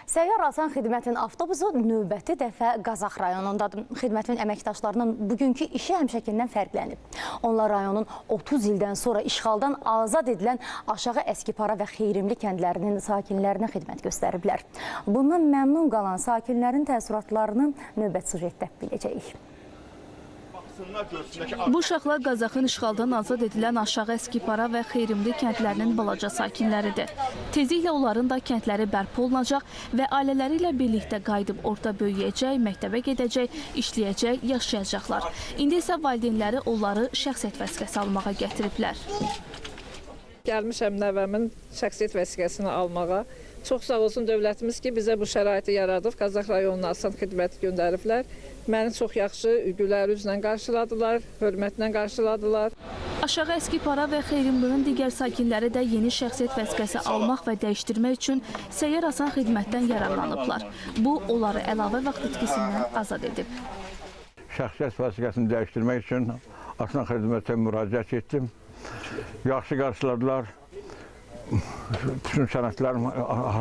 Səyyar Asan Xidmətin avtobusu növbəti dəfə Qazax rayonundadır. Xidmətin əməkdaşlarının bugünkü işi həmişəkindən fərqlənib. Onlar rayonun 30 ildən sonra işğaldan azad edilən Aşağı Əskipara və Xeyrimli kəndlərinin sakinlərinə xidmət göstəriblər. Bundan məmnun qalan sakinlərin təəssüratlarını növbət sujetdə biləcəyik. Bu uşaqlar Qazaxın işğaldan azad edilən Aşağı Əskipara və Xeyrimli kəndlərinin balaca sakinləridir. Tezliklə onların da kəndləri bərpa olunacaq və ailələri ilə birlikdə qayıdıb orada böyüyəcək, məktəbə gedəcək, işləyəcək, yaşayacaqlar. İndi isə valideynləri onları şəxsiyyət vəsiqəsi almağa gətiriblər. Gəlmişəm nəvəmin şəxsiyyət vəsiqəsini almağa. Çox sağ olsun dövlətimiz ki, bizə bu şəraiti yaradıb. Qazax rayonuna Asan Xidməti göndəriblər. Məni çox yaxşı, gülər üzlə qarşıladılar, hörmətlə qarşıladılar. Aşağı Əskipara və Xeyrimlinin digər sakinləri də yeni şəxsiyyət vəsiqəsi almaq və dəyişdirmək üçün Səyyar Asan Xidmətdən yararlanıblar. Bu, onları əlavə vaxt itkisindən azad edib. Şəxsiyyət vəsiqəsini dəyişdirmək üçün Asan Xidmətə müraciət etdim. Yaxşı qarşıladılar. Bütün sənədlərimi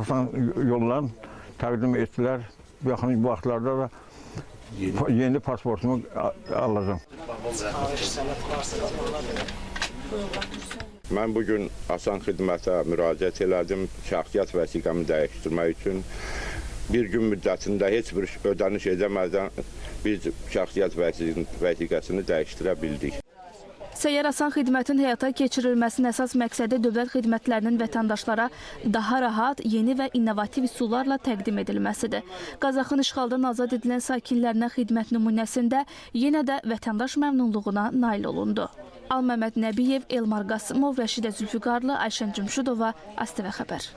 Asan yolla təqdim etdilər. Yaxın vaxtlarda da yeni pasportumu alacağım. Mən bugün Asan Xidmətə müraciət elədim. Şəxsiyyət vəsiqəmi dəyişdirmək üçün bir gün müddətində heç bir ödəniş edəmədən biz şəxsiyyət vəsiqəsini dəyişdirə bildik. Səyyar Asan Xidmətin həyata keçirilməsinin əsas məqsədi dövlət xidmətlərinin vətəndaşlara daha rahat, yeni və innovativ üsullarla təqdim edilməsidir. Qazaxın işğaldan azad edilən sakinlərinə xidmət nümunəsində yenə də vətəndaş məmnunluğuna nail olundu. Alməməd Nəbiyev, Elmar Qasımov, Rəşidə Zülfüqarlı, Ayşən Cümşudova, ASTV Xəbər.